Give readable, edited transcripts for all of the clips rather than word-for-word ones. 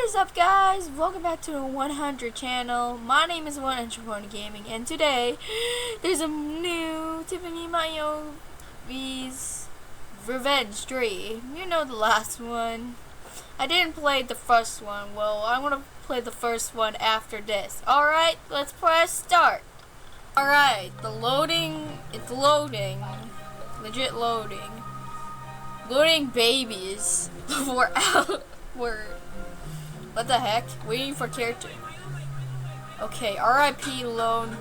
is up, guys? Welcome back to the 100 channel. My name is 100 Gaming, and today there's a new Tifany Mayumi's Revenge 3. You know the last one. I didn't play the first one. Well, I'm gonna play the first one after this. Alright, let's press start. Alright, it's loading. Legit loading. Loading babies. We're out. What the heck? Waiting for character. Okay, RIP Lone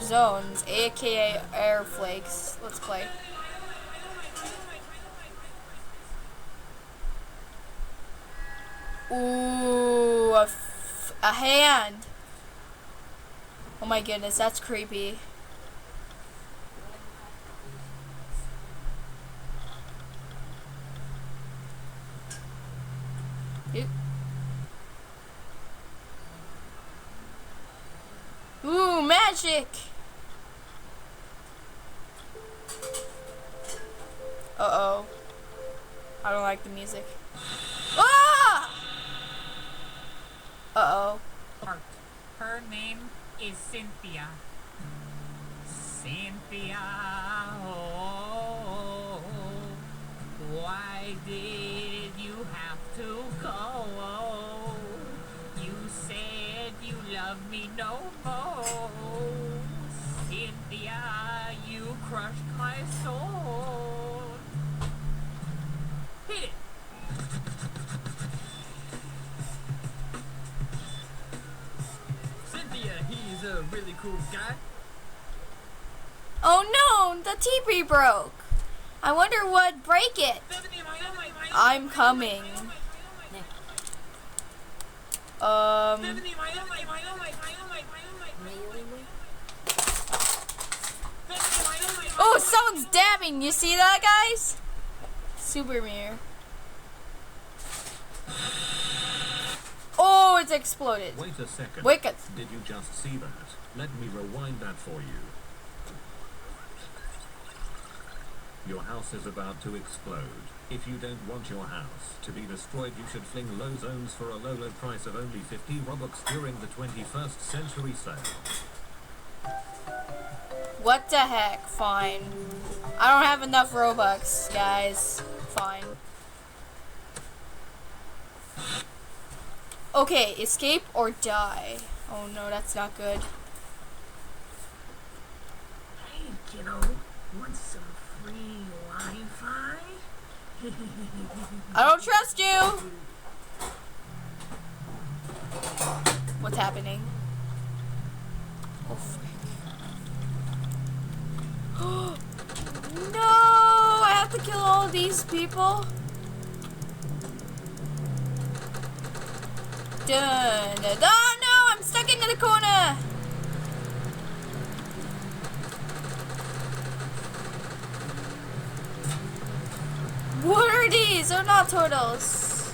Zones, aka Air Flakes. Let's play. Ooh, a hand. Oh my goodness, that's creepy. Oop. Ooh, magic! Uh-oh. I don't like the music. Ah! Uh-oh. Her name is Cynthia. Cynthia, oh, why did you have to go? You said you love me no more. Cynthia, you crushed my soul. Hit it. Cynthia, he's a really cool guy. Oh no, the TV broke. I wonder what break it. I'm coming. Oh, someone's dabbing. You see that, guys? Super mirror. Oh, it's exploded. Wait a second. Wait a Did you just see that? Let me rewind that for you. Your house is about to explode. If you don't want your house to be destroyed, you should fling low zones for a low price of only 50 Robux during the 21st century sale. What the heck? Fine. I don't have enough Robux, guys. Fine. Okay, escape or die. Oh no, that's not good. Hey, kiddo, want some free Wi-Fi? I don't trust you. What's happening? Oh, frick. No, I have to kill all these people. Dun, dun, dun. Oh no, I'm stuck into the corner. What are these? They're not turtles.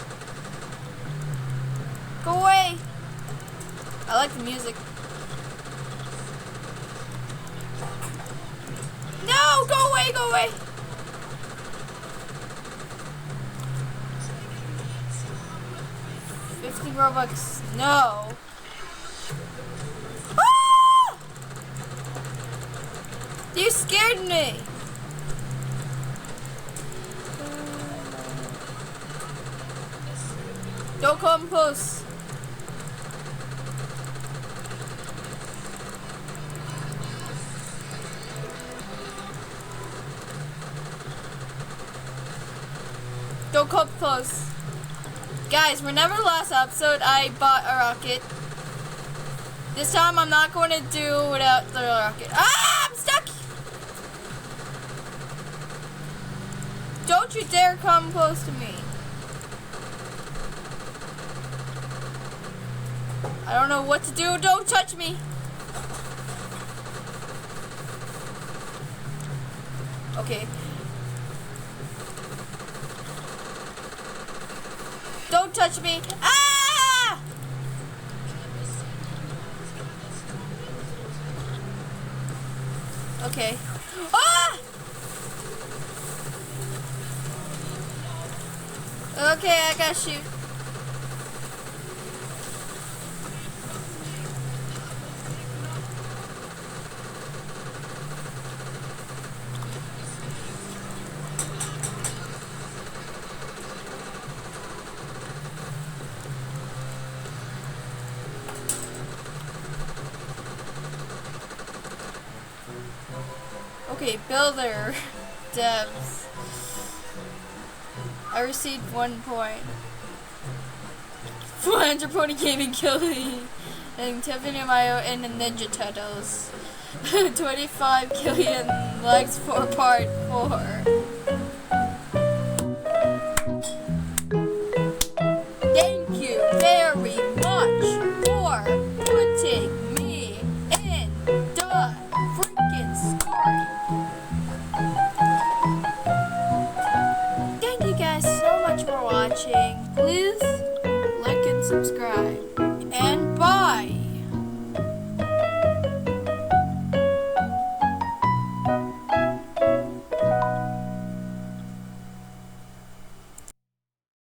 Go away. I like the music. No, go away, go away. $50 Robux. No. Ah! You scared me. Don't come close. Don't come close. Guys, remember the last episode I bought a rocket? This time I'm not going to do without the rocket. Ah, I'm stuck! Don't you dare come close to me. I don't know what to do. Don't touch me. Okay. Don't touch me. Ah! Okay. Ah! Okay, I gotta shoot. Okay, builder devs. I received 1 point. 400 Pony Gaming Killing and Tifany Mayo and the Ninja Turtles. 25 Killian likes for part 4. Thank you very much for putting me in the freaking story. Thank you guys so much for watching. Please like and subscribe.